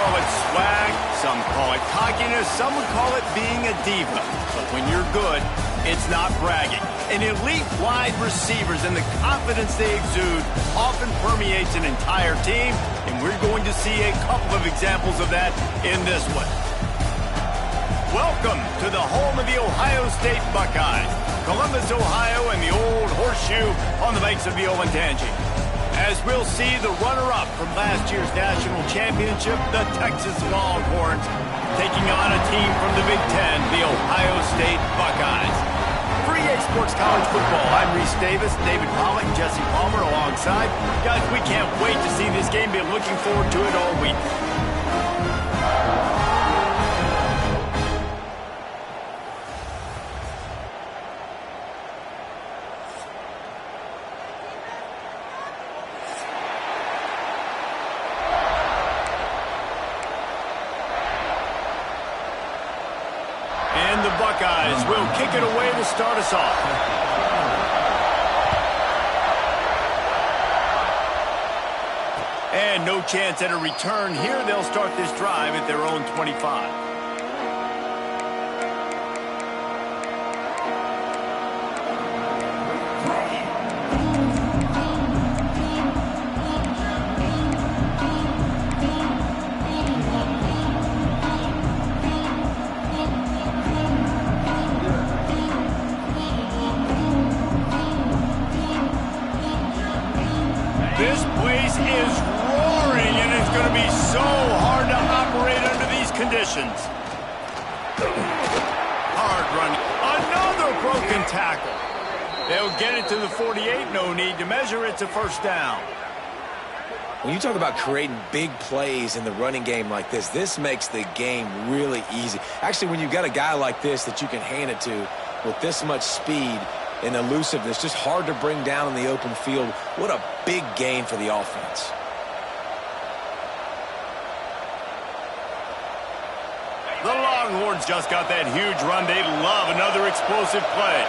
call it swag, some call it cockiness, some would call it being a diva. But when you're good, it's not bragging. And elite wide receivers and the confidence they exude often permeates an entire team, and we're going to see a couple of examples of that in this one. Welcome to the home of the Ohio State Buckeyes, Columbus, Ohio, and the old horseshoe on the banks of the Ncaa26. As we'll see the runner-up from last year's national championship, the Texas Longhorns, taking on a team from the Big Ten, the Ohio State Buckeyes. For EA Sports College Football, I'm Reese Davis, David Pollock, and Jesse Palmer alongside. Guys, we can't wait to see this game. Been looking forward to it all week. And the Buckeyes will kick it away to start us off. And no chance at a return here. They'll start this drive at their own 25. This place is roaring, and it's going to be so hard to operate under these conditions. Hard run. Another broken tackle. They'll get it to the 48. No need to measure. It's a first down. When you talk about creating big plays in the running game like this makes the game really easy. Actually, when you've got a guy like this that you can hand it to with this much speed and elusiveness, just hard to bring down in the open field. What a big gain for the offense. The Longhorns just got that huge run. They love another explosive play.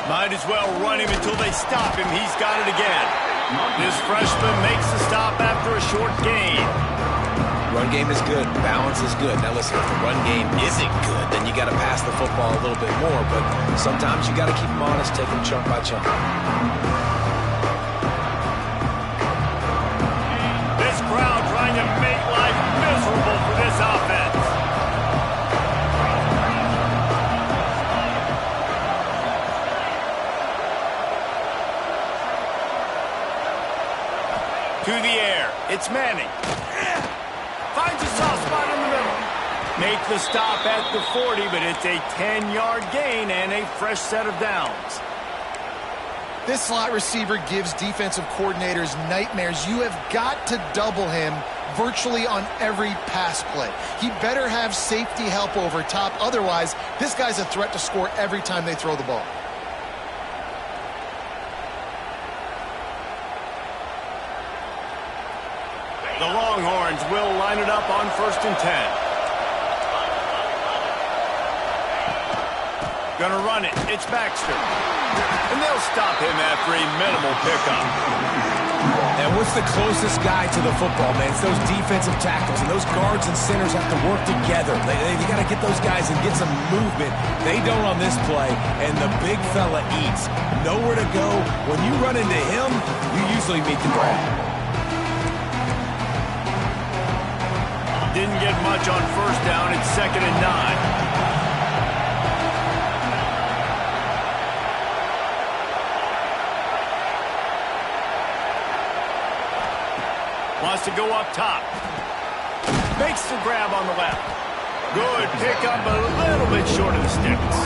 Might as well run him until they stop him. He's got it again. This freshman makes the stop after a short gain. Run game is good. Balance is good. Now listen, if the run game isn't good, then you got to pass the football a little bit more. But sometimes you got to keep them honest, take them chunk by chunk. This crowd trying to make life miserable for this offense. To the air. It's Manning. Finds a soft spot in the middle. Make the stop at the 40, but it's a 10-yard gain and a fresh set of downs. This slot receiver gives defensive coordinators nightmares. You have got to double him virtually on every pass play. He better have safety help over top. Otherwise, this guy's a threat to score every time they throw the ball. The Longhorns will line it up on 1st and 10. Gonna run it. It's Baxter. And they'll stop him after a minimal pickup. And what's the closest guy to the football, man? It's those defensive tackles, and those guards and centers have to work together. They got to get those guys and get some movement. They don't on this play, and the big fella eats. Nowhere to go. When you run into him, you usually meet the ground. Didn't get much on 1st down. It's 2nd and 9. Wants to go up top. Makes the grab on the left. Good pickup, but a little bit short of the sticks.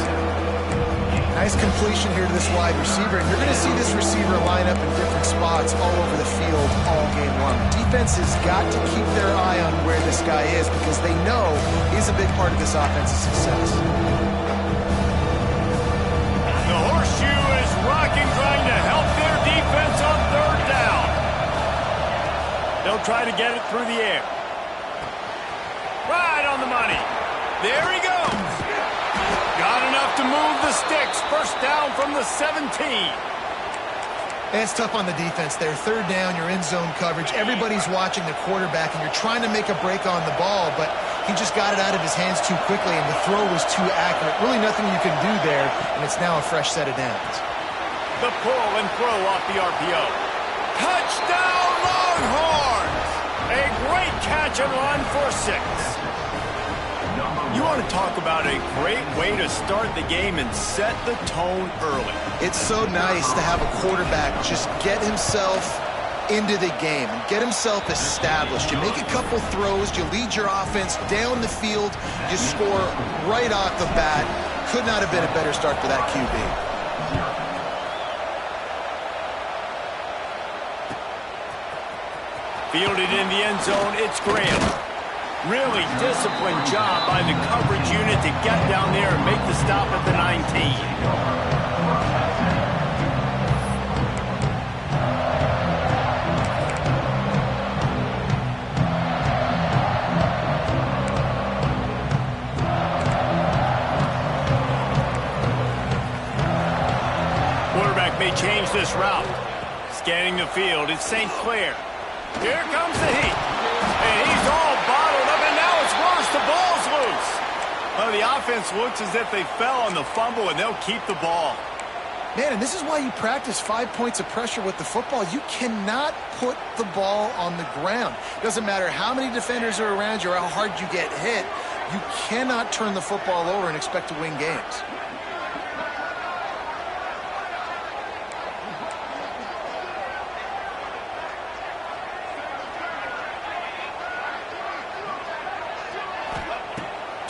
Nice completion here to this wide receiver, and you're going to see this receiver line up in different spots all over the field all game long. Defense has got to keep their eye on where this guy is because they know he's a big part of this offense's success. The horseshoe is rocking, trying to help their defense on 3rd down. They'll try to get it through the air. Right on the money. There he goes. Got enough to move the sticks. 1st down from the 17. And it's tough on the defense there. Third down, you're in zone coverage. Everybody's watching the quarterback, and you're trying to make a break on the ball, but he just got it out of his hands too quickly, and the throw was too accurate. Really nothing you can do there, and it's now a fresh set of downs. The pull and throw off the RPO. Touchdown, Longhorns! A great catch and run for 6. You want to talk about a great way to start the game and set the tone early. It's so nice to have a quarterback just get himself into the game and get himself established. You make a couple throws, you lead your offense down the field, you score right off the bat. Could not have been a better start for that QB. Fielded in the end zone, it's Graham. Really disciplined job by the coverage unit to get down there and make the stop at the 19. Quarterback may change this route. Scanning the field, it's St. Clair. Here comes the heat. And he's all bottled up, and now it's worse. The ball's loose. Well, the offense looks as if they fell on the fumble, and they'll keep the ball. Man, and this is why you practice 5 points of pressure with the football. You cannot put the ball on the ground. Doesn't matter how many defenders are around you or how hard you get hit. You cannot turn the football over and expect to win games.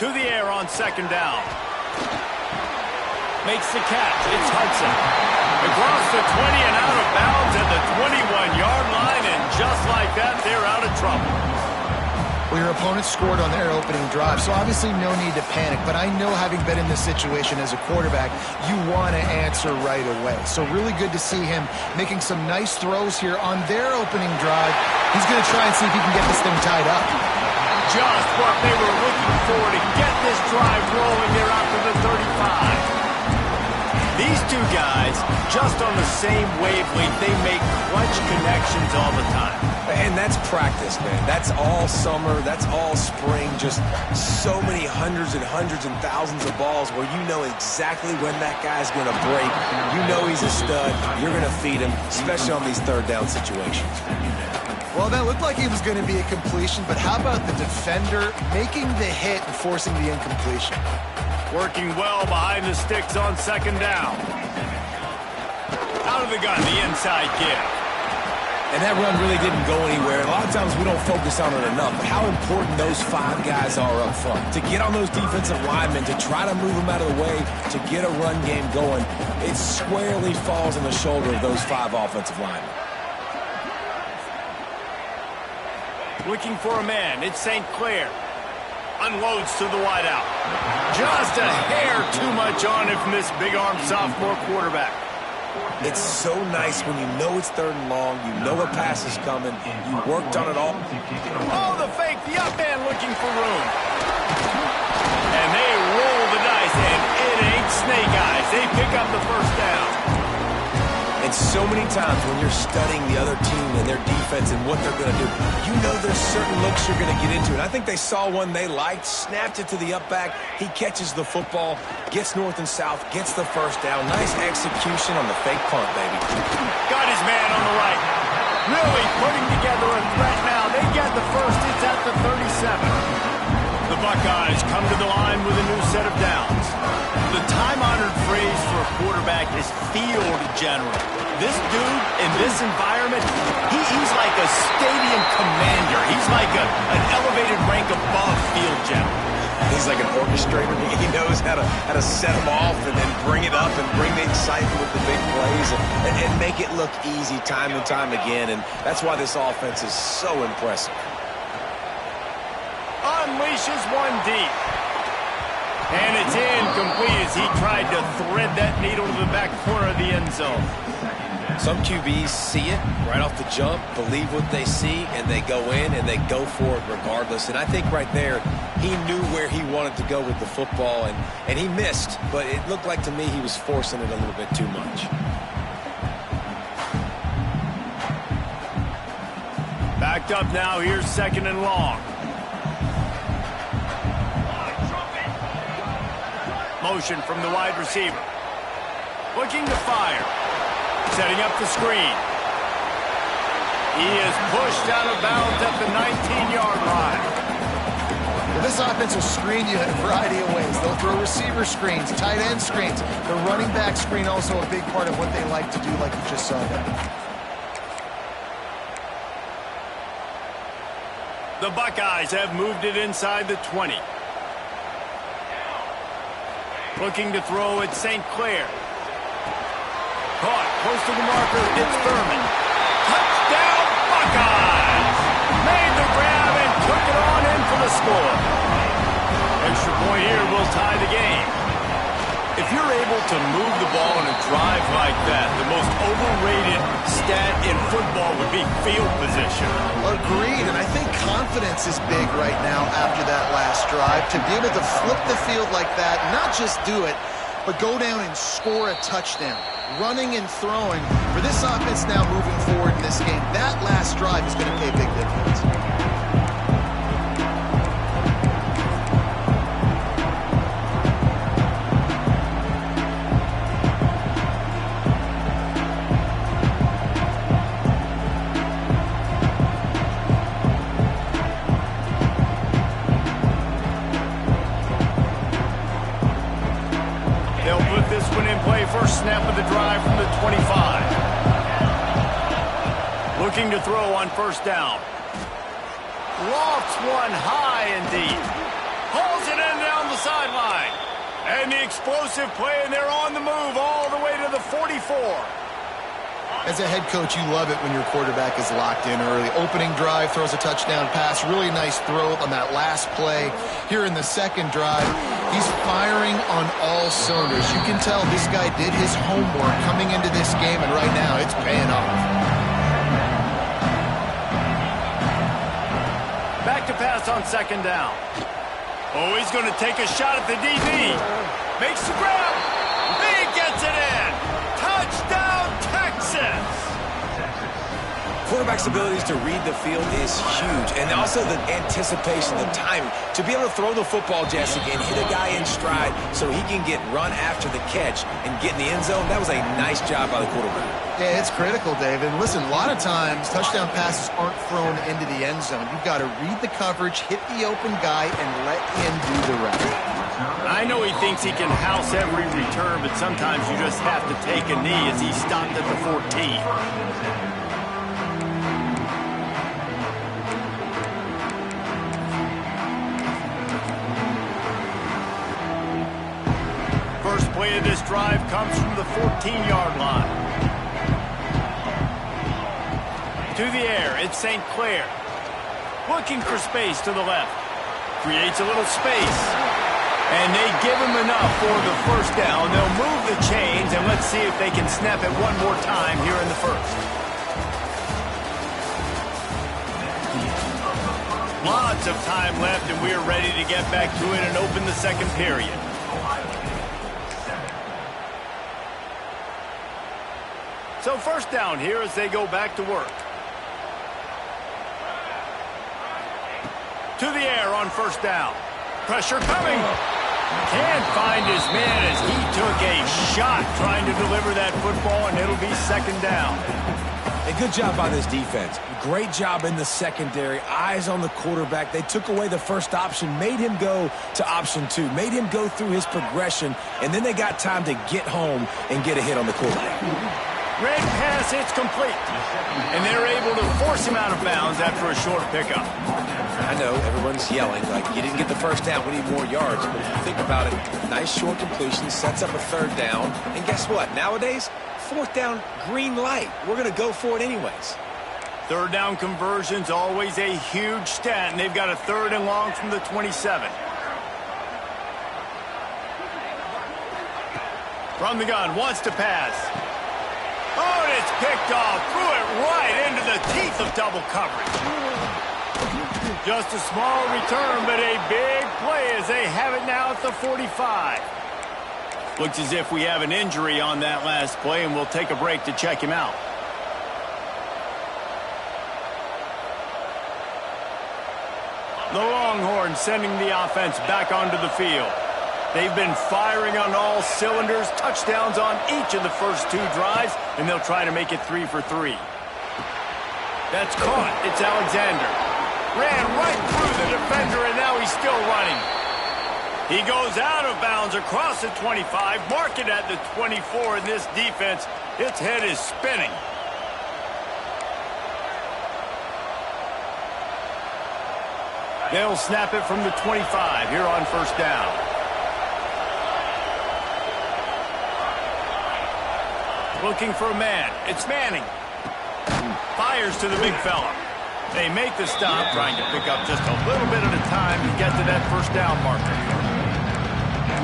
To the air on second down. Makes the catch. It's Hudson. Across the 20 and out of bounds at the 21-yard line, and just like that, they're out of trouble. Well, your opponent scored on their opening drive, so obviously no need to panic. But I know, having been in this situation as a quarterback, you want to answer right away. So really good to see him making some nice throws here on their opening drive. He's going to try and see if he can get this thing tied up. Just what they were looking for to get this drive rolling there out to the 35. These two guys, just on the same wavelength, they make clutch connections all the time. And that's practice, man. That's all summer. That's all spring. Just so many hundreds and thousands of balls where you know exactly when that guy's going to break. You know he's a stud. You're going to feed him, especially on these third down situations. Well, that looked like it was going to be a completion, but how about the defender making the hit and forcing the incompletion? Working well behind the sticks on second down. Out of the gun, the inside give. And that run really didn't go anywhere. A lot of times we don't focus on it enough, but how important those 5 guys are up front. To get on those defensive linemen, to try to move them out of the way, to get a run game going, it squarely falls on the shoulder of those 5 offensive linemen. Looking for a man. It's St. Clair. Unloads to the wideout. Just a hair too much on it from this big-arm sophomore quarterback. It's so nice when you know it's third and long, you know a pass is coming, you worked on it all. Oh, the fake, the up man looking for room. And they roll the dice, and it ain't snake eyes. They pick up the first down. And so many times when you're studying the other team and their defense and what they're going to do, you know there's certain looks you're going to get into. And I think they saw one they liked, snapped it to the up back. He catches the football, gets north and south, gets the first down. Nice execution on the fake punt, baby. Got his man on the right. Really putting together a threat now. They get the first. It's at the 37. The Buckeyes come to the line with a new set of downs. The time-honored phrase for a quarterback is field general. This dude, in this environment, he's like a stadium commander. He's like an elevated rank above field general. He's like an orchestrator. He knows how to set them off and then bring it up and bring the excitement with the big plays and make it look easy time and time again. And that's why this offense is so impressive. Unleashes one deep. And it's incomplete as he tried to thread that needle to the back corner of the end zone. Some QBs see it right off the jump, believe what they see, and they go in and they go for it regardless. And I think right there, he knew where he wanted to go with the football, and he missed. But it looked like to me he was forcing it a little bit too much. picked up now. Here's 2nd and long. Motion from the wide receiver. Looking to fire. Setting up the screen. He is pushed out of bounds at the 19-yard line. Well, this offense will screen you in a variety of ways. They'll throw receiver screens, tight end screens. The running back screen also a big part of what they like to do, like you just saw there. The Buckeyes have moved it inside the 20. Looking to throw at St. Clair. Caught close to the marker. It's Thurman. Touchdown, Buckeyes! Made the grab and took it on in for the score. Extra point here will tie the game. If you're able to move the ball in a drive like that, the most overrated stat in football would be field position. Agreed, and I think confidence is big right now after that last drive. To be able to flip the field like that, not just do it, but go down and score a touchdown. Running and throwing. For this offense now moving forward in this game, that last drive is going to pay big dividends. First snap of the drive from the 25. Looking to throw on 1st down. Lofts one high and deep. Hauls it in down the sideline. And the explosive play, and they're on the move all the way to the 44. As a head coach, you love it when your quarterback is locked in early. Opening drive, throws a touchdown pass. Really nice throw on that last play. Here in the 2nd drive, he's firing on all cylinders. You can tell this guy did his homework coming into this game, and right now it's paying off. Back to pass on 2nd down. Oh, he's going to take a shot at the DB. Makes the grab. He gets it in. Touchdown, Texas! Quarterback's abilities to read the field is huge, and also the anticipation, the timing. To be able to throw the football, Jesse, and hit a guy in stride so he can get run after the catch and get in the end zone, that was a nice job by the quarterback. Yeah, it's critical, David. And listen, a lot of times touchdown passes aren't thrown into the end zone. You've got to read the coverage, hit the open guy, and let him do the rest. I know he thinks he can house every return, but sometimes you just have to take a knee as he stopped at the 14. First play of this drive comes from the 14-yard line. To the air, it's St. Clair. Looking for space to the left. Creates a little space. And they give him enough for the 1st down. They'll move the chains, and let's see if they can snap it one more time here in the 1st. Lots of time left, and we're ready to get back to it and open the 2nd period. So 1st down here as they go back to work. To the air on 1st down. Pressure coming. Can't find his man as he took a shot trying to deliver that football, and it'll be 2nd down. A good job by this defense. Great job in the secondary. Eyes on the quarterback. They took away the first option, made him go to option 2, made him go through his progression, and then they got time to get home and get a hit on the quarterback. Red pass, it's complete. And they're able to force him out of bounds after a short pickup. I know everyone's yelling, like, you didn't get the 1st down, we need more yards. But if you think about it, nice short completion, sets up a 3rd down. And guess what? Nowadays, 4th down, green light. We're going to go for it anyways. 3rd down conversion's always a huge stat, and they've got a 3rd and long from the 27. From the gun, wants to pass. Oh, and it's picked off. Threw it right into the teeth of double coverage. Just a small return, but a big play as they have it now at the 45. Looks as if we have an injury on that last play, and we'll take a break to check him out. The Longhorns sending the offense back onto the field. They've been firing on all cylinders, touchdowns on each of the first 2 drives, and they'll try to make it 3 for 3. That's caught. It's Alexander. Ran right through the defender, and now he's still running. He goes out of bounds across the 25, mark it at the 24, and this defense, its head is spinning. They'll snap it from the 25 here on first down. Looking for a man. It's Manning. Fires to the big fella. They make the stop, trying to pick up just a little bit at a time to get to that first down marker.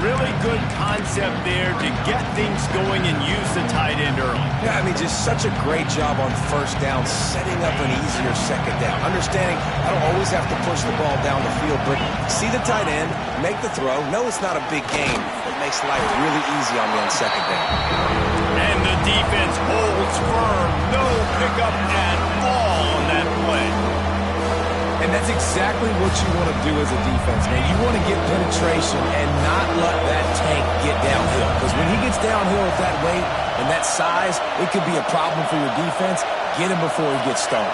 Really good concept there to get things going and use the tight end early. Yeah, I mean, just such a great job on first down, setting up an easier second down. Understanding I don't always have to push the ball down the field, but see the tight end, make the throw. No, it's not a big game. It makes life really easy on me on second down. And the defense holds firm. No pickup at all on that play. And that's exactly what you want to do as a defense, man. You want to get penetration and not let that tank get downhill. Because when he gets downhill at that weight and that size, it could be a problem for your defense. Get him before he gets stoned.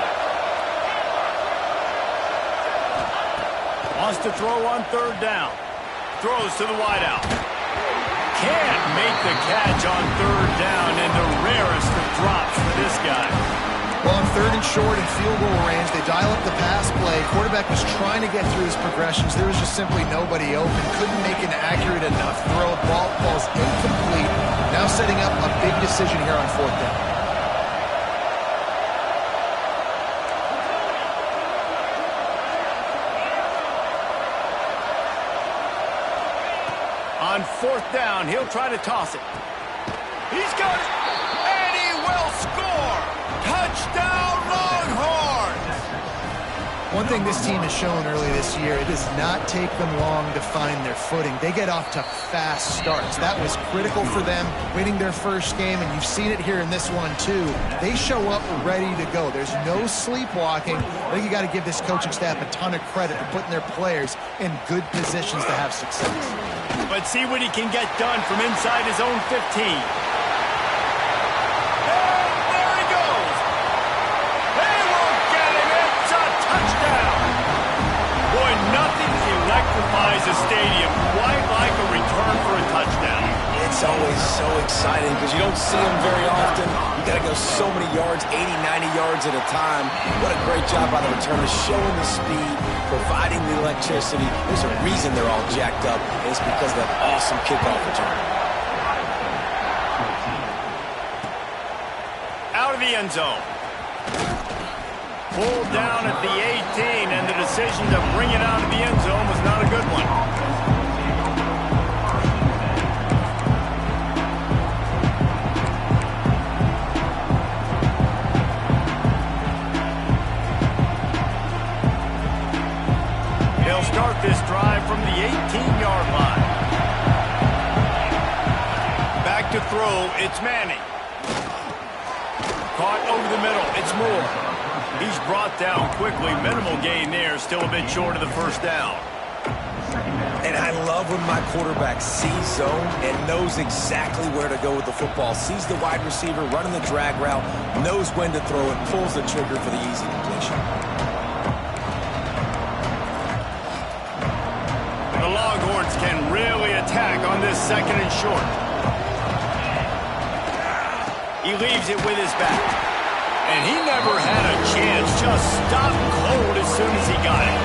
Wants to throw on third down. Throws to the wideout. Can't make the catch on third down, and the rarest of drops for this guy. Well, on third and short and field goal range, they dial up the pass play. Quarterback was trying to get through his progressions. There was just simply nobody open. Couldn't make an accurate enough throw. Ball falls incomplete. Now setting up a big decision here on fourth down. On fourth down, he'll try to toss it. He's got it, and he will score! Touchdown, Longhorns! One thing this team has shown early this year, it does not take them long to find their footing. They get off to fast starts. That was critical for them, winning their first game, and you've seen it here in this one, too. They show up ready to go. There's no sleepwalking. I think you got to give this coaching staff a ton of credit for putting their players in good positions to have success. But see what he can get done from inside his own 15. Electrifies the stadium quite like a return for a touchdown. It's always so exciting because you don't see them very often. You got to go so many yards, 80, 90 yards at a time. What a great job by the returners, showing the speed, providing the electricity. There's a reason they're all jacked up, and it's because of that awesome kickoff return. Out of the end zone. Pulled down at the 18, and the decision to bring it out of the end zone was not a good one. They'll start this drive from the 18-yard line. Back to throw, it's Manning. Caught over the middle, it's Moore. He's brought down quickly. Minimal gain there. Still a bit short of the first down. And I love when my quarterback sees zone and knows exactly where to go with the football. Sees the wide receiver running the drag route, knows when to throw it, pulls the trigger for the easy completion. The Longhorns can really attack on this second and short. He leaves it with his back. And he never had a chance, just stopped cold as soon as he got it.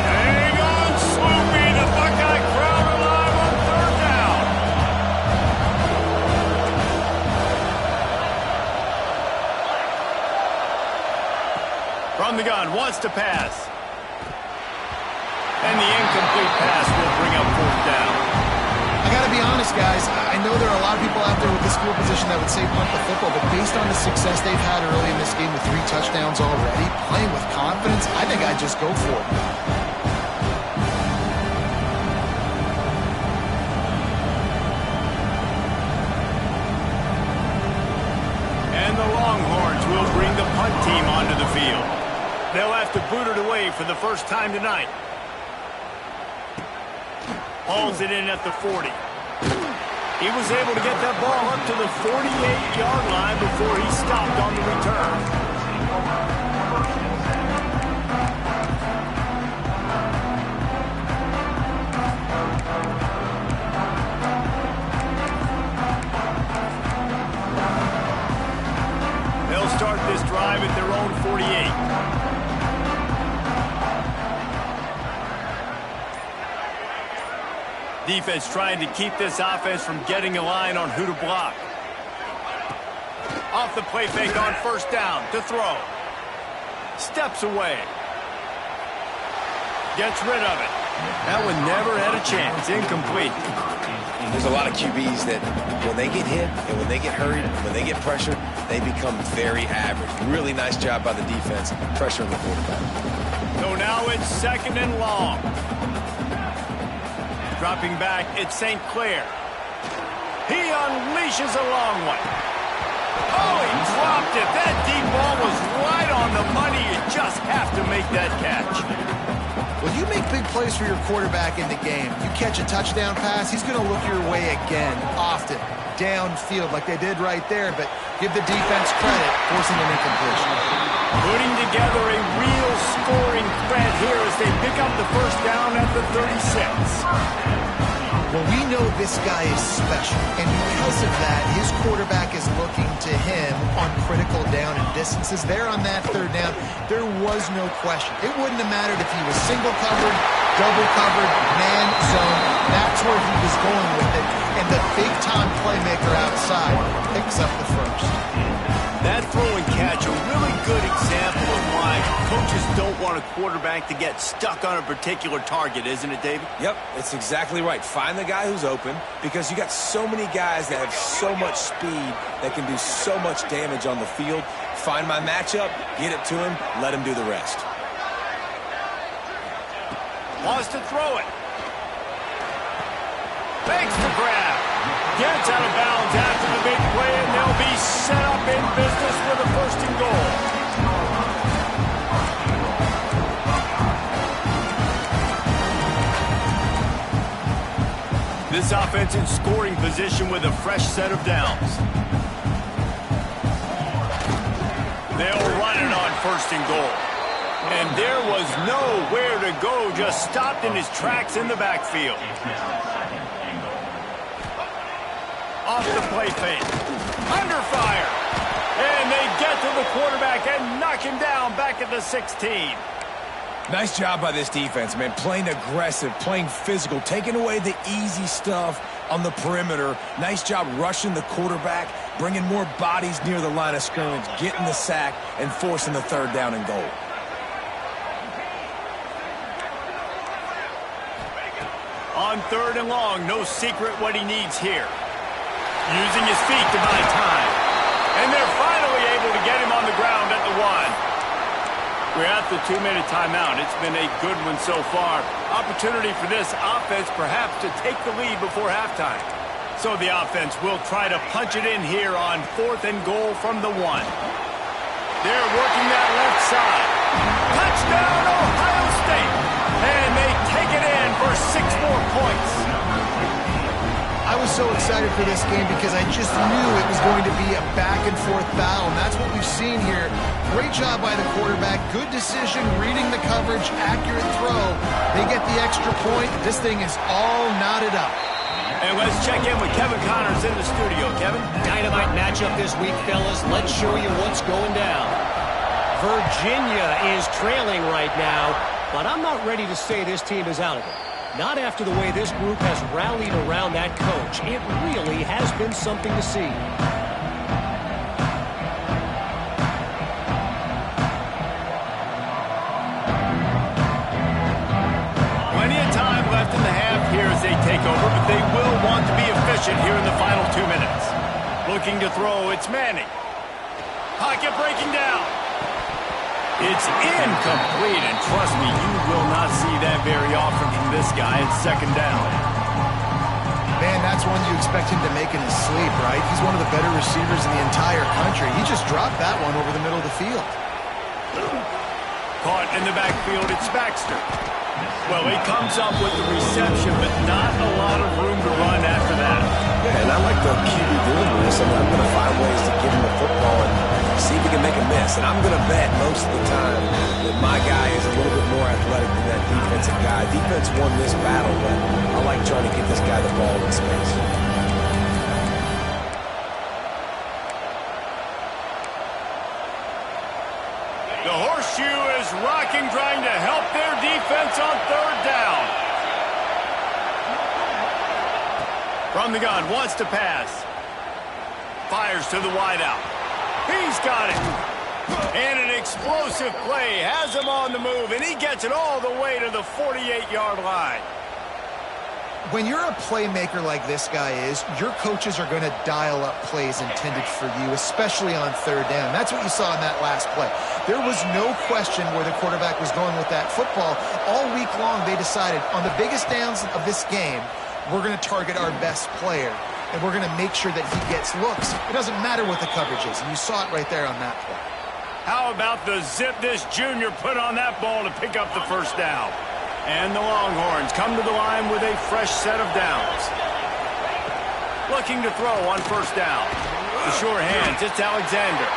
Hang on, Sloopy, the Buckeye crowd alive on third down. From the gun, wants to pass. And the incomplete pass will bring up fourth down. I got to be honest, guys. I know there are a lot of people out there with this field position that would say punt the football, but based on the success they've had early in this game with 3 touchdowns already, playing with confidence, I think I'd just go for it. And the Longhorns will bring the punt team onto the field. They'll have to boot it away play for the first time tonight. Hauls it in at the 40. He was able to get that ball up to the 48-yard line before he stopped on the return. They'll start this drive at their own 48. Defense trying to keep this offense from getting a line on who to block. Off the play fake on first down to throw. Steps away. Gets rid of it. That one never had a chance. Incomplete. There's a lot of QBs that when they get hit and when they get hurried, when they get pressured, they become very average. Really nice job by the defense pressuring the quarterback. So now it's second and long. Dropping back, it's St. Clair. He unleashes a long one. Oh, he dropped it. That deep ball was right on the money. You just have to make that catch. Well, you make big plays for your quarterback in the game. You catch a touchdown pass, he's going to look your way again, often, downfield like they did right there, but give the defense credit, forcing an incompletion. Putting together a real scoring threat here as they pick up the first down at the 36. Well, we know this guy is special, and because of that, his quarterback is looking to him on critical down and distances. There on that third down, there was no question. It wouldn't have mattered if he was single covered, double covered, man zone. That's where he was going with it, and the big-time playmaker outside picks up the first. That throw and catch, a really good example of why coaches don't want a quarterback to get stuck on a particular target, isn't it, David? Yep, that's exactly right. Find the guy who's open because you got so many guys that have so much speed that can do so much damage on the field. Find my matchup, get it to him, let him do the rest. Wants to throw it. Fakes the grab. Gets out of bounds after the big play, and they'll be set up in business for the first and goal. This offense in scoring position with a fresh set of downs. They'll run it on first and goal. And there was nowhere to go, just stopped in his tracks in the backfield. Off the play fake. Under fire. And they get to the quarterback and knock him down back at the 16. Nice job by this defense, man. Playing aggressive, playing physical, taking away the easy stuff on the perimeter. Nice job rushing the quarterback, bringing more bodies near the line of scrimmage, getting the sack, and forcing the third down and goal. On third and long, no secret what he needs here. Using his feet to buy time. And they're finally able to get him on the ground at the 1. We're at the 2-minute timeout. It's been a good one so far. Opportunity for this offense perhaps to take the lead before halftime. So the offense will try to punch it in here on fourth and goal from the 1. They're working that left side. Touchdown, Ohio State! And they take it in for 6 more points. I was so excited for this game because I just knew it was going to be a back-and-forth battle, and that's what we've seen here. Great job by the quarterback, good decision, reading the coverage, accurate throw. They get the extra point. This thing is all knotted up. And let's check in with Kevin Connors in the studio. Kevin? Dynamite matchup this week, fellas. Let's show you what's going down. Virginia is trailing right now, but I'm not ready to say this team is out of it. Not after the way this group has rallied around that coach. It really has been something to see. Plenty of time left in the half here as they take over, but they will want to be efficient here in the final 2 minutes. Looking to throw, it's Manning. Pocket breaking down. It's incomplete, and trust me, you will not see that very often from this guy. It's second down. Man, that's one you expect him to make in his sleep, right? He's one of the better receivers in the entire country. He just dropped that one over the middle of the field. caught in the backfield. It's Baxter. Well, he comes up with the reception, but not a lot of room to run after that. Yeah, and I like the QB doing this. I mean, I'm going to find ways to give him the football and see if he can make a miss. And I'm going to bet most of the time that my guy is a little bit more athletic than that defensive guy. Defense won this battle, but I like trying to get this guy the ball in space. The horseshoe is rocking, trying to help their defense on third down. From the gun, wants to pass. Fires to the wideout. He's got it. And an explosive play has him on the move, and he gets it all the way to the 48-yard line. When you're a playmaker like this guy is, your coaches are going to dial up plays intended for you, especially on third down. That's what you saw in that last play. There was no question where the quarterback was going with that football. All week long, they decided on the biggest downs of this game, we're going to target our best player, and we're going to make sure that he gets looks. It doesn't matter what the coverage is, and you saw it right there on that play. How about the zip this junior put on that ball to pick up the first down? And the Longhorns come to the line with a fresh set of downs. Looking to throw on first down. The sure hands, it's Alexander.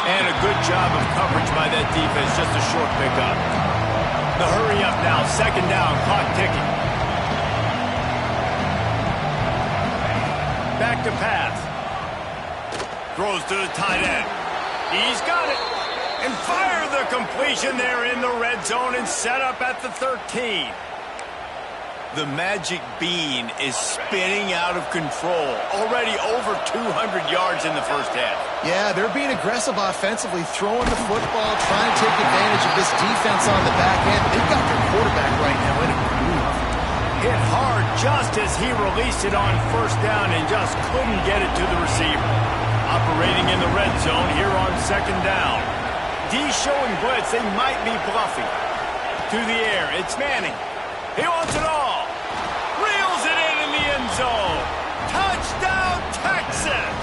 And a good job of coverage by that defense, just a short pickup. The hurry up now, second down, clock ticking. Back to pass. Throws to the tight end. He's got it. And fire the completion there in the red zone and set up at the 13. The magic bean is spinning out of control. Already over 200 yards in the first half. Yeah, they're being aggressive offensively, throwing the football, trying to take advantage of this defense on the back end. They've got their quarterback right now in a groove. Hit hard just as he released it on first down and just couldn't get it to the receiver. Operating in the red zone here on second down. D showing blitz, they might be bluffing. To the air, it's Manning. He wants it all. Reels it in the end zone. Touchdown, Texas!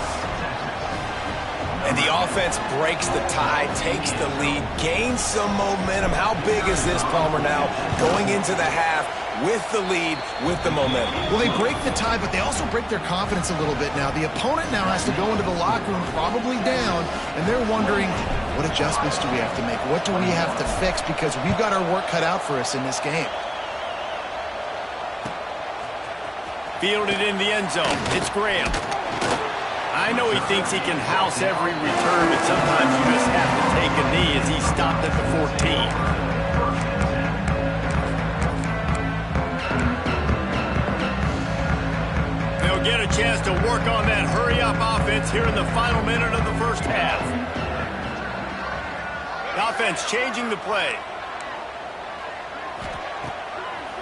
And the offense breaks the tie, takes the lead, gains some momentum. How big is this, Palmer, now going into the half with the lead, with the momentum? Well, they break the tie, but they also break their confidence a little bit now. The opponent now has to go into the locker room probably down, and they're wondering, what adjustments do we have to make? What do we have to fix? Because we've got our work cut out for us in this game. Fielded in the end zone. It's Graham. I know he thinks he can house every return, but sometimes you just have to take a knee as he stopped at the 14. They'll get a chance to work on that hurry-up offense here in the final minute of the first half. The offense changing the play.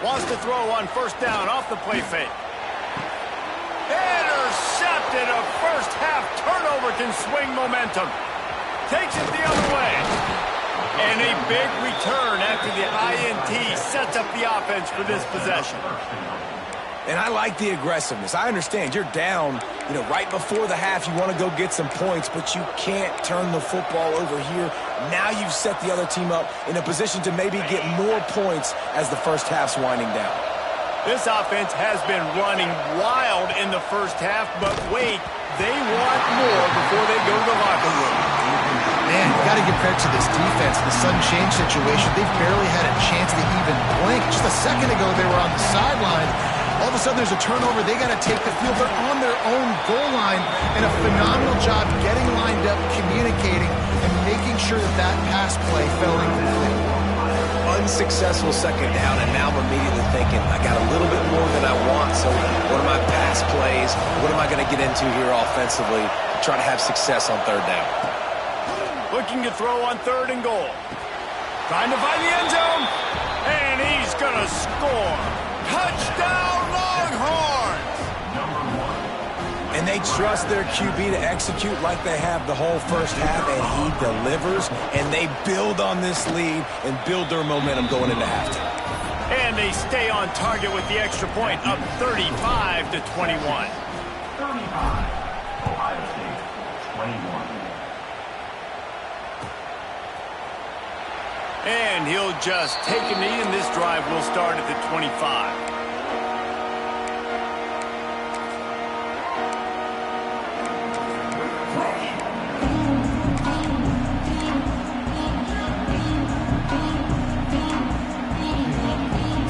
Wants to throw on first down off the play fake. Intercepted. A first half turnover can swing momentum. Takes it the other way. And a big return after the INT sets up the offense for this possession. And I like the aggressiveness. I understand you're down, right before the half. You want to go get some points, but you can't turn the football over here. Now you've set the other team up in a position to maybe get more points as the first half's winding down. This offense has been running wild in the first half, but wait, they want more before they go to the locker room. Man, you got to give credit to this defense. The sudden change situation, they've barely had a chance to even blink. Just a second ago, they were on the sideline. All of a sudden, there's a turnover. They got to take the field. They're on their own goal line, and a phenomenal job getting lined up, communicating, and making sure that that pass play fell incomplete. Unsuccessful second down, and now I'm immediately thinking, I got a little bit more than I want, so what are my pass plays? What am I going to get into here offensively to try to have success on third down? Looking to throw on third and goal. Trying to find the end zone, and he's going to score. Touchdown, Longhorns! And they trust their QB to execute like they have the whole first half, and he delivers, and they build on this lead and build their momentum going into halftime. And they stay on target with the extra point, up 35-21. 35, Ohio State, 21. And he'll just take a knee, and this drive will start at the 25.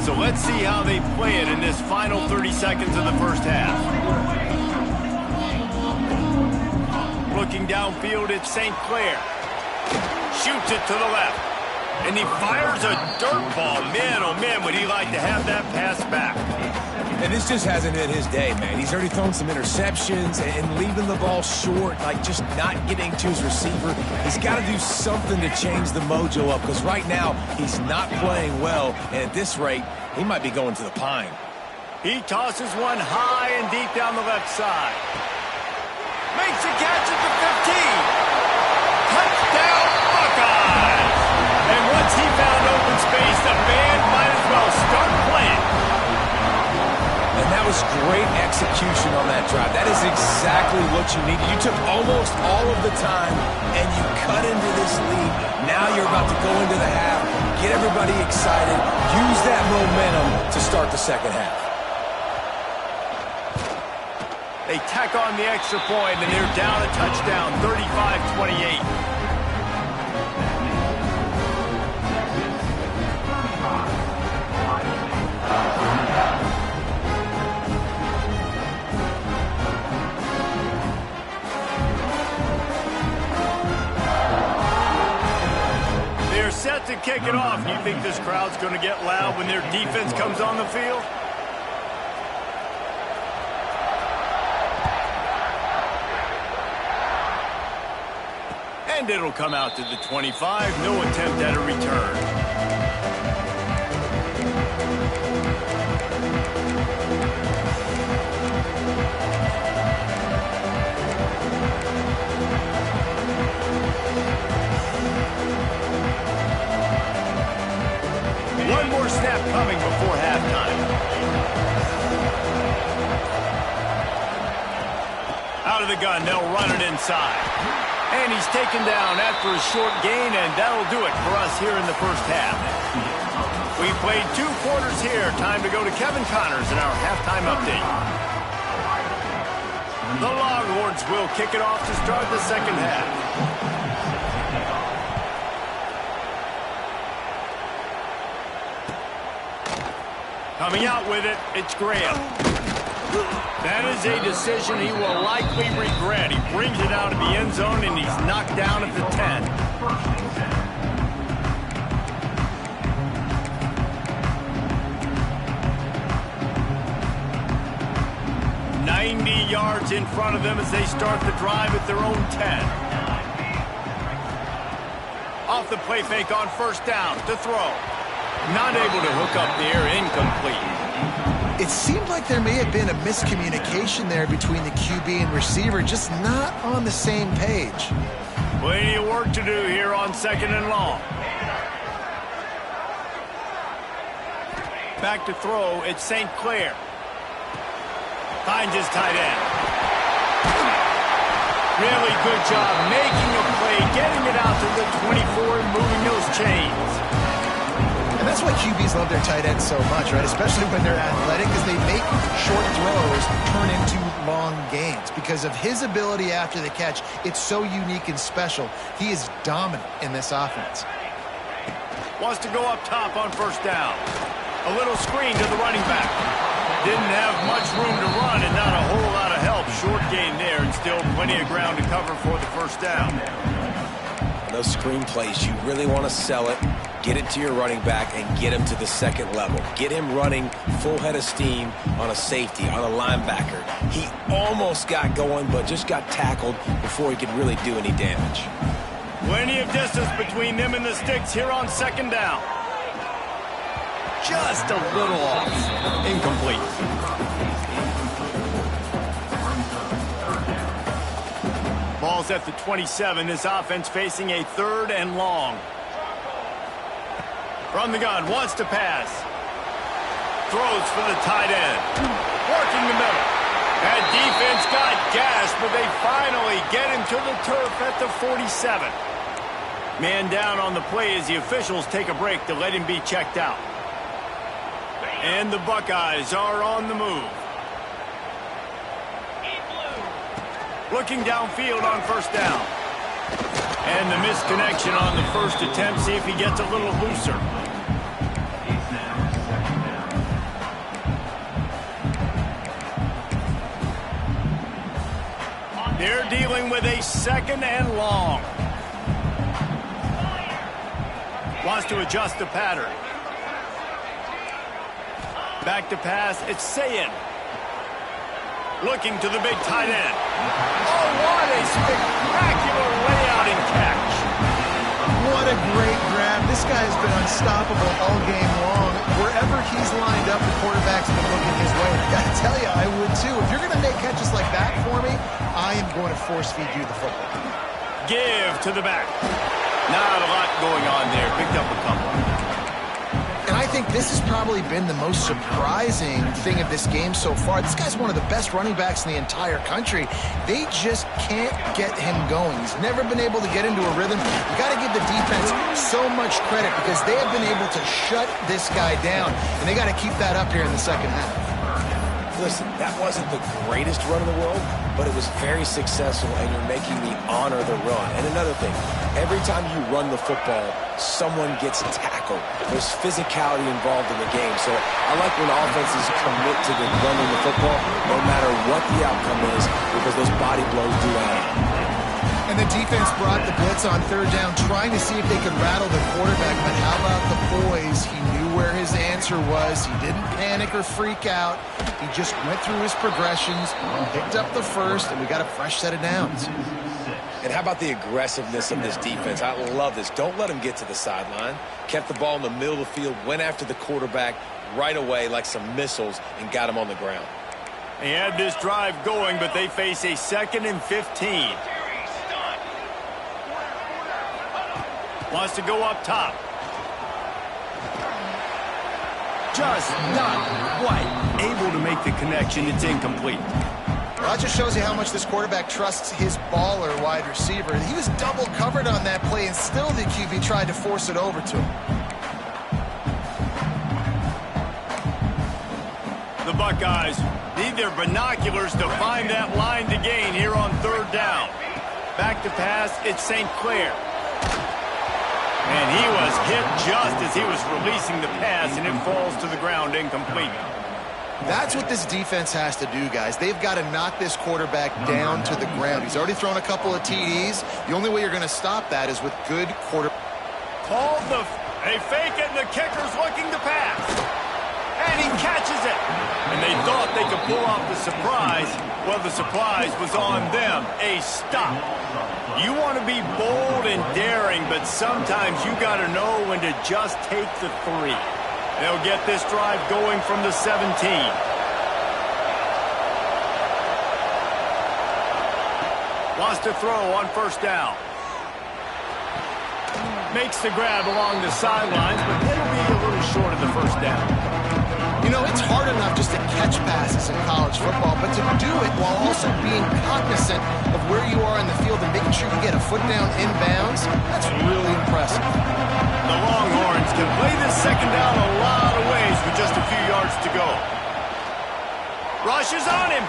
So let's see how they play it in this final 30 seconds of the first half. Looking downfield, it's St. Clair. Shoots it to the left. And he fires a dirt ball. Man, oh man, would he like to have that pass back. And this just hasn't hit his day, man. He's already thrown some interceptions and leaving the ball short, like just not getting to his receiver. He's got to do something to change the mojo up, because right now he's not playing well, and at this rate, he might be going to the pine. He tosses one high and deep down the left side. Makes a catch at the 15. Touchdown, Buckeyes! And once he found open space, the band might as well start playing. And that was great execution on that drive. That is exactly what you needed. You took almost all of the time, and you cut into this lead. Now you're about to go into the half, get everybody excited, use that momentum to start the second half. They tack on the extra point, and they're down a touchdown, 35-28. They're set to kick it off. Do you think this crowd's going to get loud when their defense comes on the field? And it'll come out to the 25. No attempt at a return. One more snap coming before halftime. Out of the gun, they'll run it inside. And he's taken down after a short gain, and that'll do it for us here in the first half. We played 2 quarters here. Time to go to Kevin Connors in our halftime update. The Longhorns will kick it off to start the second half. Coming out with it, it's Graham. That is a decision he will likely regret. He brings it out of the end zone, and he's knocked down at the 10. 90 yards in front of them as they start the drive at their own 10. Off the play fake on first down to throw. Not able to hook up there, incomplete. It seemed like there may have been a miscommunication there between the QB and receiver, just not on the same page. Plenty of work to do here on 2nd and long. Back to throw, it's St. Clair. Finds his tight end. Really good job making a play, getting it out to the 24 and moving those chains. And that's why QBs love their tight ends so much, right? Especially when they're athletic, because they make short throws turn into long gains. Because of his ability after the catch, it's so unique and special. He is dominant in this offense. Wants to go up top on first down. A little screen to the running back. Didn't have much room to run and not a whole lot of help. Short gain there and still plenty of ground to cover for the first down. Those screen plays, you really want to sell it, get it to your running back, and get him to the second level. Get him running full head of steam on a safety, on a linebacker. He almost got going, but just got tackled before he could really do any damage. Plenty of distance between them and the sticks here on second down. Just a little off. Incomplete. Ball's at the 27. This offense facing a 3rd and long. From the gun, wants to pass. Throws for the tight end. Working the middle. That defense got gas, but they finally get him to the turf at the 47. Man down on the play as the officials take a break to let him be checked out. And the Buckeyes are on the move. Looking downfield on first down. And the misconnection on the first attempt. See if he gets a little looser. They're dealing with a 2nd and long. Wants to adjust the pattern. Back to pass. It's Sayin. Looking to the big tight end. Oh, what a spectacular layout and catch. What a great grab. This guy has been unstoppable all game long. Wherever he's lined up, the quarterback's been looking his way. I gotta tell you, I would too. If you're gonna make catches like that for me, I am going to force feed you the football. Give to the back. Not a lot going on there. Picked up a couple. And I think this has probably been the most surprising thing of this game so far. This guy's one of the best running backs in the entire country. They just can't get him going. He's never been able to get into a rhythm. You got to give the defense so much credit because they have been able to shut this guy down. And they got to keep that up here in the second half. Listen, that wasn't the greatest run in the world, but it was very successful, and you're making me honor the run. And another thing, every time you run the football, someone gets tackled. There's physicality involved in the game. So I like when offenses commit to the running the football, no matter what the outcome is, because those body blows do add up. And the defense brought the blitz on 3rd down, trying to see if they could rattle the quarterback. But how about the poise? He knew where his answer was. He didn't panic or freak out. He just went through his progressions, picked up the first, and we got a fresh set of downs. And how about the aggressiveness of this defense? I love this. Don't let them get to the sideline. Kept the ball in the middle of the field, went after the quarterback right away like some missiles, and got him on the ground. They had this drive going, but they face a 2nd and 15. Wants to go up top. Just not quite able to make the connection. It's incomplete. Well, that just shows you how much this quarterback trusts his baller wide receiver. He was double covered on that play, and still the QB tried to force it over to him. The Buckeyes need their binoculars to find that line to gain here on 3rd down. Back to pass, it's St. Clair. And he was hit just as he was releasing the pass, and it falls to the ground incomplete. That's what this defense has to do, guys. They've got to knock this quarterback down to the ground. He's already thrown a couple of TDs. The only way you're going to stop that is with good quarter. Called they fake it, and the kicker's looking to pass. And he catches it. And they thought they could pull off the surprise. Well, the surprise was on them. A stop. You want to be bold and daring, but sometimes you got to know when to just take the 3. They'll get this drive going from the 17. Wants to throw on 1st down. Makes the grab along the sidelines, but it'll be a little short of the 1st down. You know, it's hard enough just to catch passes in college football, but to do it while also being cognizant of where you are in the field and making sure you get a foot down inbounds, that's really impressive. The Longhorns can play this 2nd down a lot of ways with just a few yards to go. Rushes on him.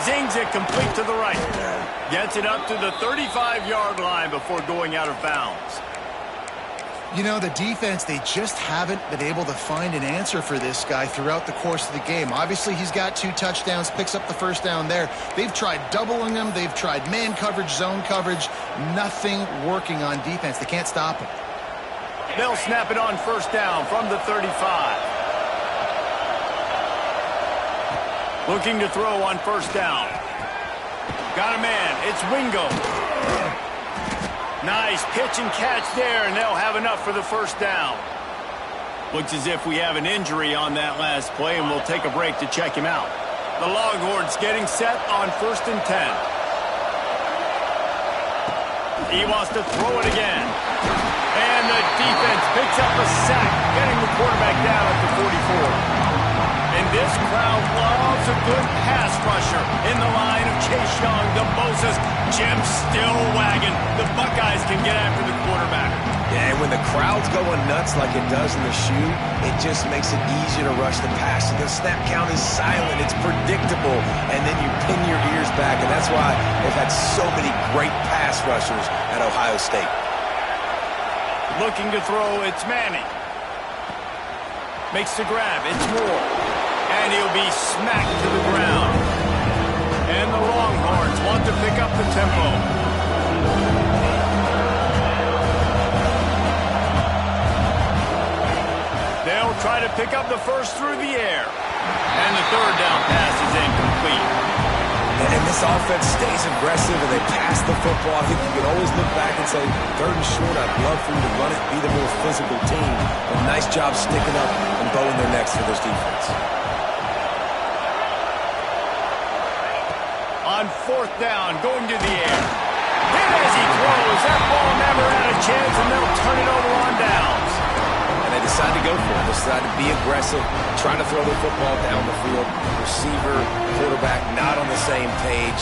Zings it complete to the right. Gets it up to the 35-yard line before going out of bounds. You know, the defense, they just haven't been able to find an answer for this guy throughout the course of the game. Obviously, he's got 2 touchdowns, picks up the 1st down there. They've tried doubling him. They've tried man coverage, zone coverage. Nothing working on defense. They can't stop him. They'll snap it on 1st down from the 35. Looking to throw on 1st down. Got a man. It's Wingo. Nice pitch and catch there, and they'll have enough for the 1st down. Looks as if we have an injury on that last play, and we'll take a break to check him out. The Longhorns getting set on 1st and 10. He wants to throw it again. And the defense picks up a sack, getting the quarterback down at the 44. And this crowd loves There's a good pass rusher in the line of Chase Young. The Moses, Jim still wagging. The Buckeyes can get after the quarterback. Yeah, and when the crowd's going nuts like it does in the shoe, it just makes it easier to rush the passer. The snap count is silent. It's predictable. And then you pin your ears back, and that's why they've had so many great pass rushers at Ohio State. Looking to throw, it's Manning. Makes the grab, it's Moore. And he'll be smacked to the ground. And the Longhorns want to pick up the tempo. They'll try to pick up the first through the air. And the third down pass is incomplete. And this offense stays aggressive and they pass the football. I think you can always look back and say, third and short, I'd love for you to run it, be the more physical team. But nice job sticking up and bowing their necks for this defense. On fourth down, going to the air. Hit as he throws. That ball never had a chance, and they'll turn it over on downs. And they decide to go for it. They decide to be aggressive, trying to throw the football down the field. Receiver, quarterback not on the same page.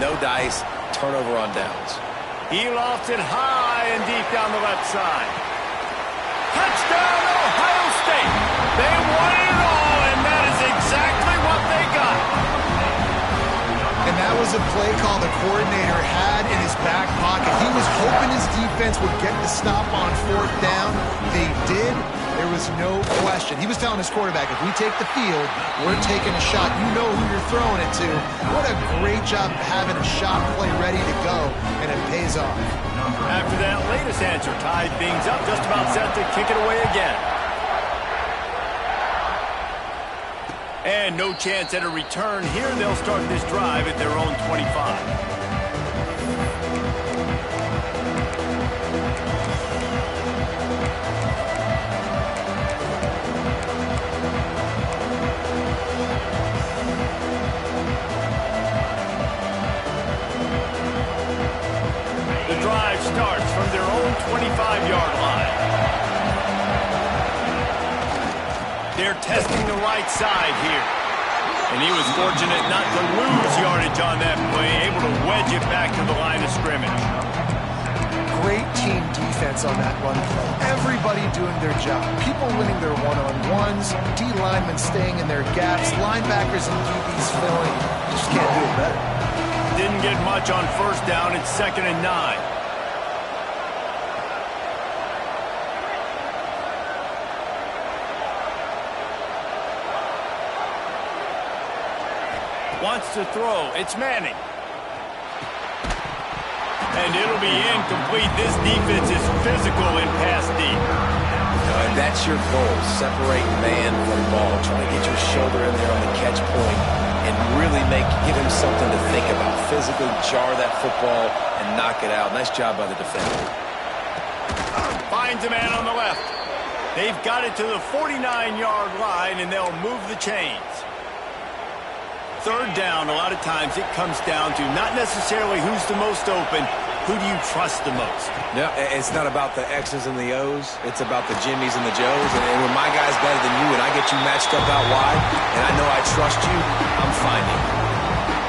No dice, turnover on downs. He lofts it high and deep down the left side. Touchdown, Ohio State. They wanted it all, and that is exactly what they got. And that was a play call the coordinator had in his back pocket. He was hoping his defense would get the stop on fourth down. They did. There was no question. He was telling his quarterback, if we take the field, we're taking a shot. You know who you're throwing it to. What a great job having a shot play ready to go, and it pays off. After that latest answer, tied things up, just about set to kick it away again. And no chance at a return here. They'll start this drive at their own 25. The drive starts from their own 25-yard line. They're testing the right side here. And he was fortunate not to lose yardage on that play, able to wedge it back to the line of scrimmage. Great team defense on that run play. Everybody doing their job. People winning their one-on-ones, D linemen staying in their gaps, linebackers and DBs filling. Just can't do it better. Didn't get much on first down. It's 2nd and 9. Wants to throw. It's Manning. And it'll be incomplete. This defense is physical in pass deep. And that's your goal. Separate man from ball. Try to get your shoulder in there on the catch point and really give him something to think about. Physically jar that football and knock it out. Nice job by the defender. Finds a man on the left. They've got it to the 49-yard line, and they'll move the chains. Third down, a lot of times it comes down to not necessarily who's the most open, who do you trust the most? No, it's not about the X's and the O's. It's about the Jimmies and the Joes. And when my guy's better than you and I get you matched up out wide, and I know I trust you, I'm finding.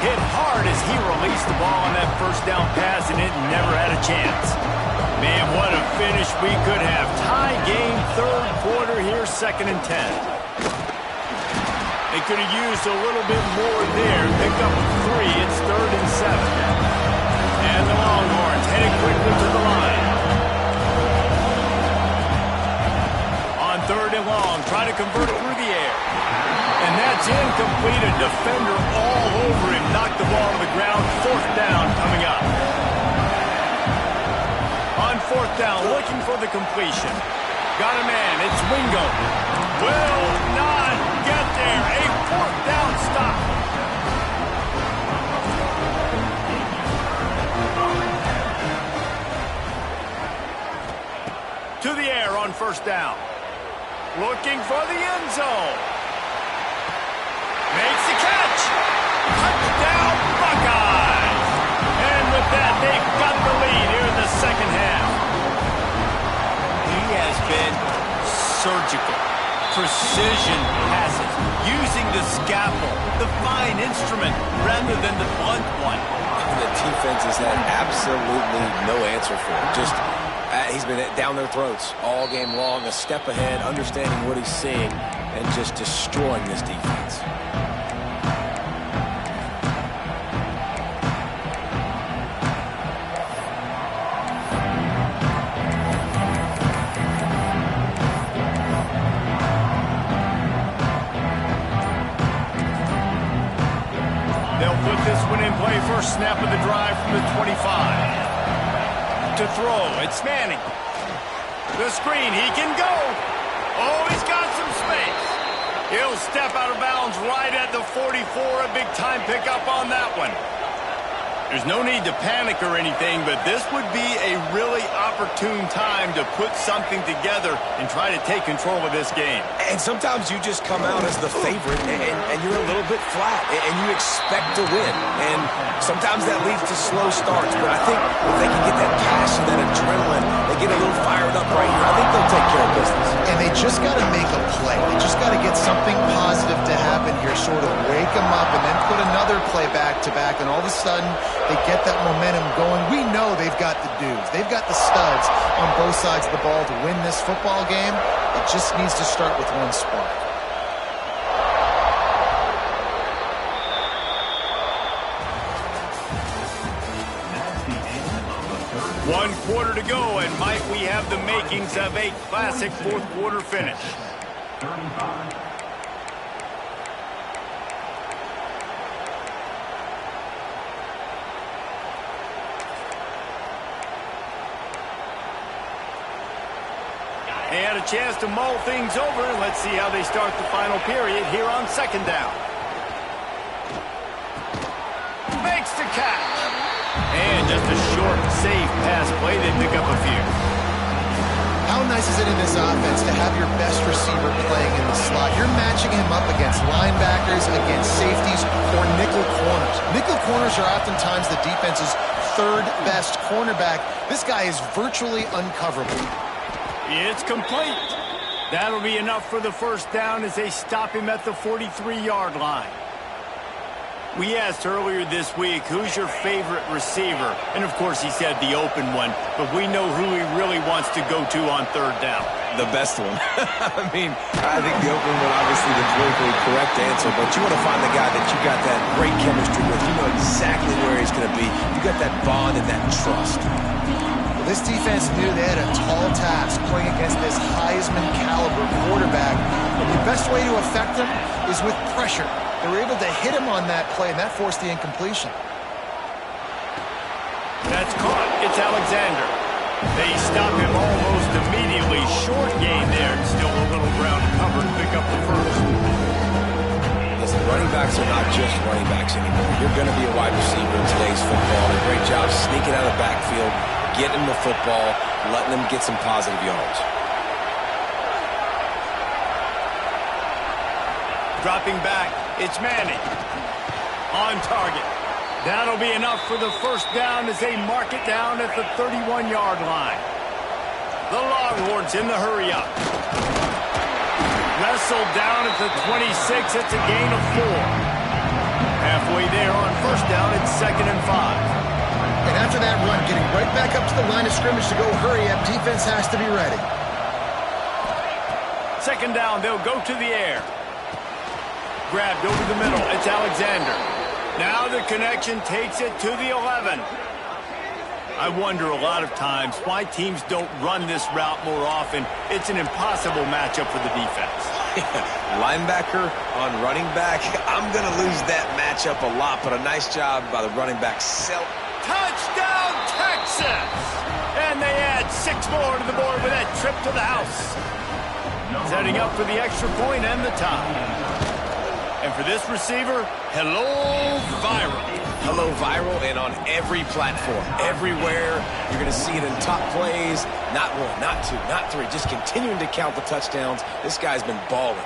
Hit hard as he released the ball on that first down pass, and it never had a chance. Man, what a finish we could have. Tie game, third quarter here, 2nd and 10. They could have used a little bit more there. Pick up 3. It's 3rd and 7. And the Longhorns headed quickly to the line. On 3rd and long, try to convert it through the air. And that's incomplete. A defender all over him. Knocked the ball on the ground. 4th down coming up. On 4th down, looking for the completion. Got a man. It's Wingo. Will not get there. A 4th down stop. To the air on 1st down. Looking for the end zone. Makes the catch. Touchdown, Buckeyes. And with that, they've got the lead here in the 2nd half. He has been surgical. Precision passes. using the scalpel, the fine instrument, rather than the blunt one. The defense has had absolutely no answer for it. Just, he's been down their throats all game long, a step ahead, understanding what he's seeing, and just destroying this defense. First snap of the drive from the 25. To throw, it's Manning. The screen, he can go. Oh, he's got some space. He'll step out of bounds right at the 44. A big time pickup on that one. There's no need to panic or anything, but this would be a really opportune time to put something together and try to take control of this game. And sometimes you just come out as the favorite, and you're a little bit flat, and you expect to win. And sometimes that leads to slow starts, but I think if they can get that passion, that adrenaline, they get a little fired up right here, I think they'll take care of business. And they just got to make a play. They just got to get something positive to happen here, sort of wake them up, and then put another play back-to-back, and all of a sudden they get that momentum going. We know they've got the dudes. They've got the studs on both sides of the ball to win this football game. It just needs to start with one spark. One quarter to go, and Mike, we have the makings of a classic fourth quarter finish. 35. They had a chance to mull things over. Let's see how they start the final period here on second down. Makes the catch. And just a short, safe pass play. They pick up a few. How nice is it in this offense to have your best receiver playing in the slot? You're matching him up against linebackers, against safeties, or nickel corners. Nickel corners are oftentimes the defense's third best cornerback. This guy is virtually uncoverable. It's complete. That'll be enough for the first down as they stop him at the 43-yard line. We asked earlier this week, who's your favorite receiver? And, of course, he said the open one, but we know who he really wants to go to on third down. The best one. I mean, I think the open one, obviously, the politically correct answer, but you want to find the guy that you got that great chemistry with. You know exactly where he's going to be. You got that bond and that trust. This defense knew they had a tall task playing against this Heisman-caliber quarterback, and the best way to affect him is with pressure. They were able to hit him on that play, and that forced the incompletion. That's caught. It's Alexander. They stop him almost immediately. Short gain there, and still a little ground covered to pick up the first. Listen, running backs are not just running backs anymore. You're going to be a wide receiver in today's football. A great job sneaking out of the backfield, getting the football, letting them get some positive yards. Dropping back, it's Manning. On target. That'll be enough for the first down as they mark it down at the 31-yard line. The Longhorns in the hurry-up. Wrestled down at the 26. It's a gain of 4. Halfway there on first down, it's 2nd and 5. And after that run, getting right back up to the line of scrimmage to go hurry up, defense has to be ready. Second down, they'll go to the air. Grabbed over the middle, it's Alexander. Now the connection takes it to the 11. I wonder a lot of times why teams don't run this route more often. It's an impossible matchup for the defense. Linebacker on running back. I'm going to lose that matchup a lot, but a nice job by the running back. Touchdown, Texas! And they add 6 more to the board with that trip to the house. Setting up for the extra point and the tie. And for this receiver, hello, viral. Hello, viral, and on every platform, everywhere. You're going to see it in top plays. Not 1, not 2, not 3. Just continuing to count the touchdowns. This guy's been balling.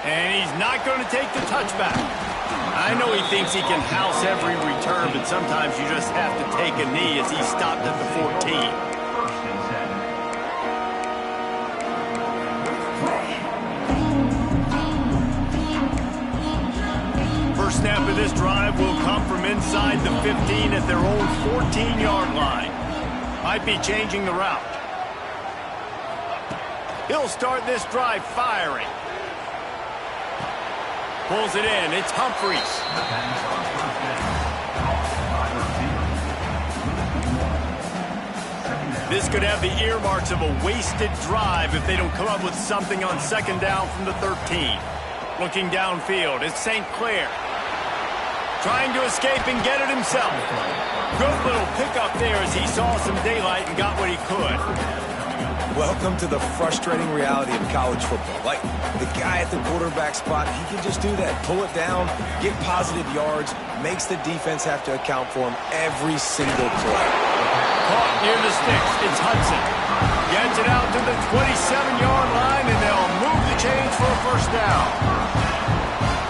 And he's not going to take the touchback. I know he thinks he can house every return, but sometimes you just have to take a knee as he stopped at the 14. this drive will come from inside the 15 at their own 14-yard line. Might be changing the route. He'll start this drive firing. Pulls it in. It's Humphries. This could have the earmarks of a wasted drive if they don't come up with something on second down from the 13. Looking downfield, it's St. Clair. Trying to escape and get it himself. Good little pickup there as he saw some daylight and got what he could. Welcome to the frustrating reality of college football. Like, the guy at the quarterback spot, he can just do that. Pull it down, get positive yards, makes the defense have to account for him every single play. Caught near the sticks. It's Hudson. Gets it out to the 27-yard line, and they'll move the chains for a first down.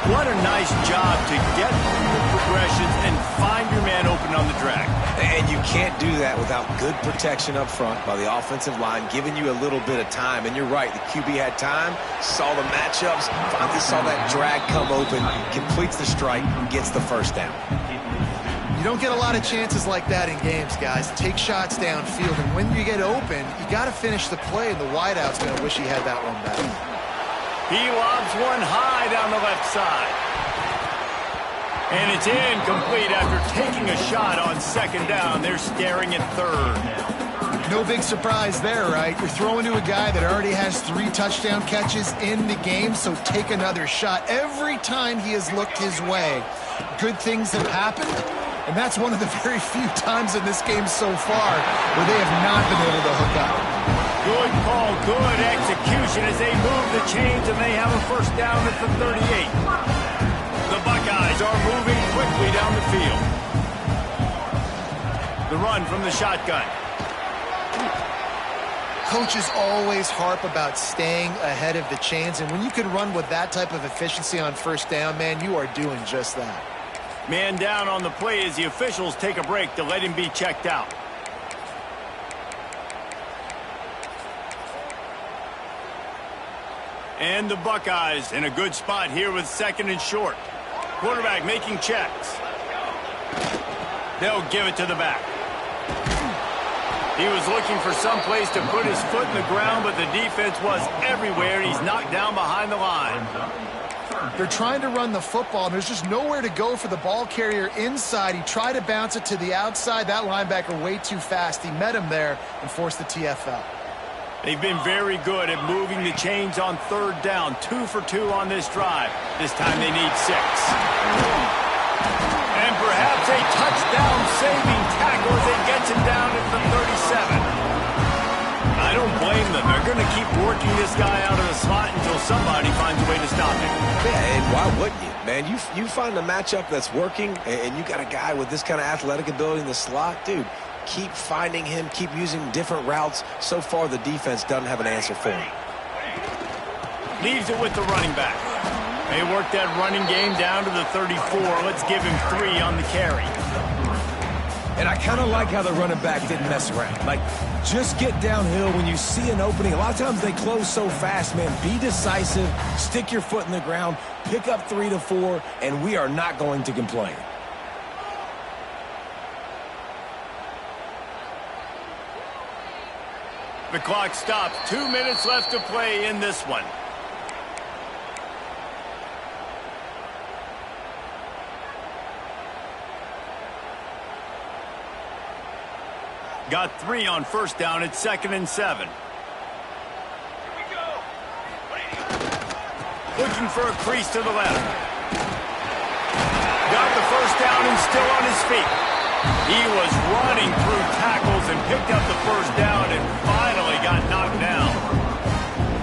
What a nice job to get through the progressions and find your man open on the drag. And you can't do that without good protection up front by the offensive line, giving you a little bit of time. And you're right, the QB had time, saw the matchups, finally saw that drag come open, completes the strike, and gets the first down. You don't get a lot of chances like that in games, guys. Take shots downfield, and when you get open, you got to finish the play, and the wideout's going to wish he had that one back. He lobs one high down the left side. And it's incomplete after taking a shot on second down. They're staring at third. No big surprise there, right? You're throwing to a guy that already has 3 touchdown catches in the game, so take another shot. Every time he has looked his way, good things have happened, and that's one of the very few times in this game so far where they have not been able to hook up. Good call, good execution as they move the chains, and they have a first down at the 38. The Buckeyes are moving quickly down the field. The run from the shotgun. Coaches always harp about staying ahead of the chains, and when you can run with that type of efficiency on first down, man, you are doing just that. Man down on the play as the officials take a break to let him be checked out. And the Buckeyes in a good spot here with second and short. Quarterback making checks. They'll give it to the back. He was looking for some place to put his foot in the ground, but the defense was everywhere, and he's knocked down behind the line. They're trying to run the football, and there's just nowhere to go for the ball carrier inside. He tried to bounce it to the outside. That linebacker way too fast. He met him there and forced the TFL. They've been very good at moving the chains on third down. 2 for 2 on this drive. This time they need 6. And perhaps a touchdown-saving tackle as it gets him down at the 37. I don't blame them. They're going to keep working this guy out of the slot until somebody finds a way to stop him. Yeah, and why wouldn't you? Man, you find a matchup that's working, and you got a guy with this kind of athletic ability in the slot, dude. Keep finding him, keep using different routes. So far, the defense doesn't have an answer for him. Leaves it with the running back. They work that running game down to the 34. Let's give him 3 on the carry. And I kind of like how the running back didn't mess around. Like, just get downhill when you see an opening. A lot of times they close so fast, man. Be decisive, stick your foot in the ground, pick up 3 to 4, and we are not going to complain. The clock stops. 2 minutes left to play in this one. Got 3 on first down. It's 2nd and 7. Looking for a crease to the left. Got the first down and still on his feet. He was running through tackles and picked up the first down and finally got knocked down.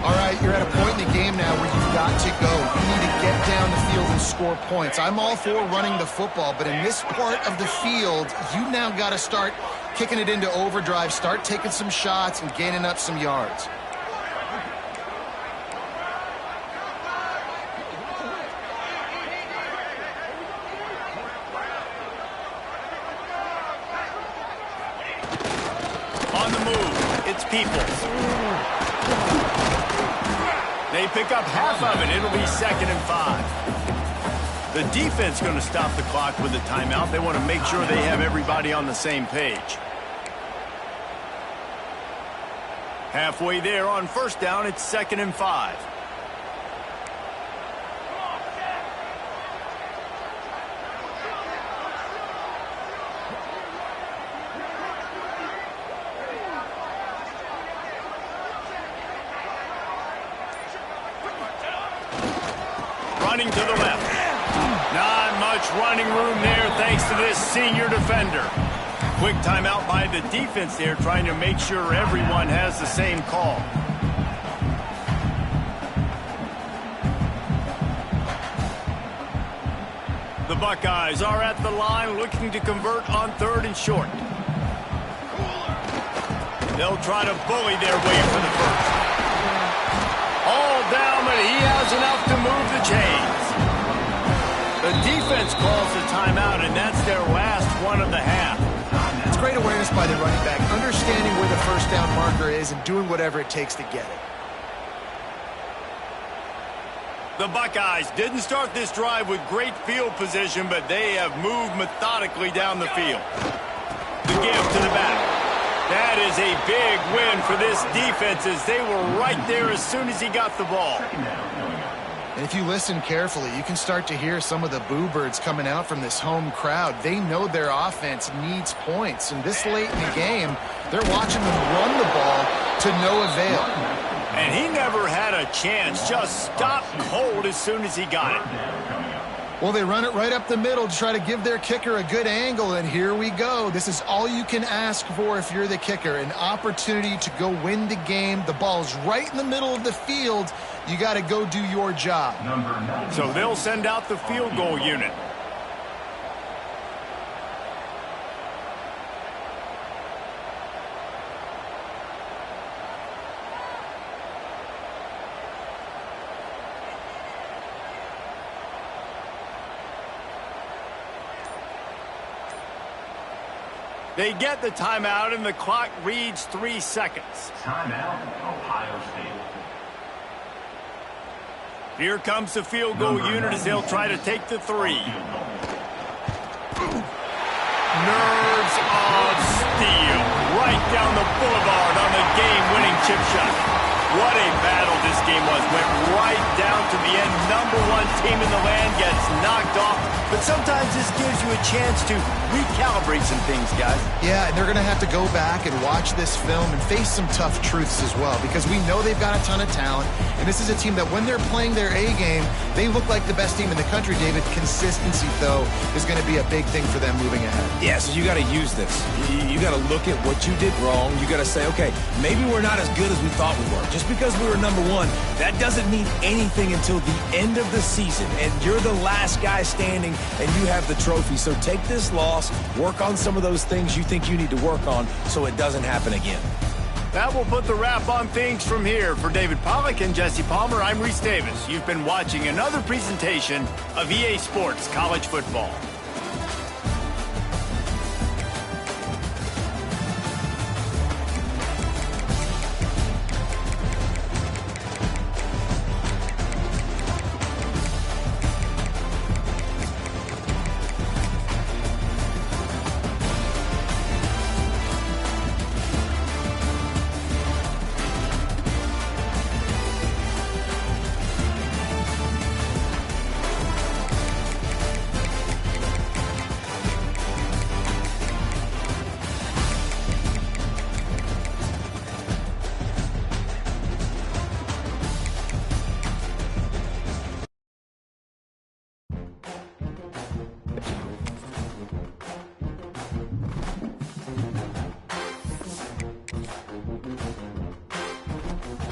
All right, you're at a point in the game now where you've got to go. You need to get down the field and score points. I'm all for running the football, but in this part of the field, you now got to start kicking it into overdrive, start taking some shots and gaining up some yards. On the move, it's Peoples. They pick up half of it. It'll be 2nd and 5. The defense going to stop the clock with a timeout. They want to make sure they have everybody on the same page. Halfway there on first down, it's 2nd and 5. Running to the left. Not much running room there thanks to this senior defender. Quick timeout by the defense there, trying to make sure everyone has the same call. The Buckeyes are at the line looking to convert on 3rd and short. They'll try to bully their way for the first. All down, but he has enough to move the chains. The defense calls the timeout, and that's their last one of the half. It's great awareness by the running back, understanding where the first down marker is and doing whatever it takes to get it. The Buckeyes didn't start this drive with great field position, but they have moved methodically down the field. The give to the back. That is a big win for this defense as they were right there as soon as he got the ball. And if you listen carefully, you can start to hear some of the boo birds coming out from this home crowd. They know their offense needs points. And this late in the game, they're watching them run the ball to no avail. And he never had a chance. Just stopped cold as soon as he got it. Well, they run it right up the middle to try to give their kicker a good angle, and here we go. This is all you can ask for if you're the kicker, an opportunity to go win the game. The ball's right in the middle of the field. You got to go do your job. So they'll send out the field goal unit. They get the timeout, and the clock reads 3 seconds. Timeout, Ohio State. Here comes the field goal unit as they'll try to take the 3. Nerves of steel. Right down the boulevard on the game-winning chip shot. What a battle this game was. Went right down to the end. #1 team in the land gets knocked off. But sometimes this gives you a chance to recalibrate some things, guys. Yeah, and they're going to have to go back and watch this film and face some tough truths as well, because we know they've got a ton of talent, and this is a team that when they're playing their A game, they look like the best team in the country, David. Consistency, though, is going to be a big thing for them moving ahead. Yeah, so you got to use this. You got to look at what you did wrong. You got to say, okay, maybe we're not as good as we thought we were. Just because we were #1, that doesn't mean anything until the end of the season, and you're the last guy standing, and you have the trophy. So take this loss, work on some of those things you think you need to work on so it doesn't happen again. That will put the wrap on things from here. For David Pollack and Jesse Palmer, I'm Reese Davis. You've been watching another presentation of EA Sports College Football.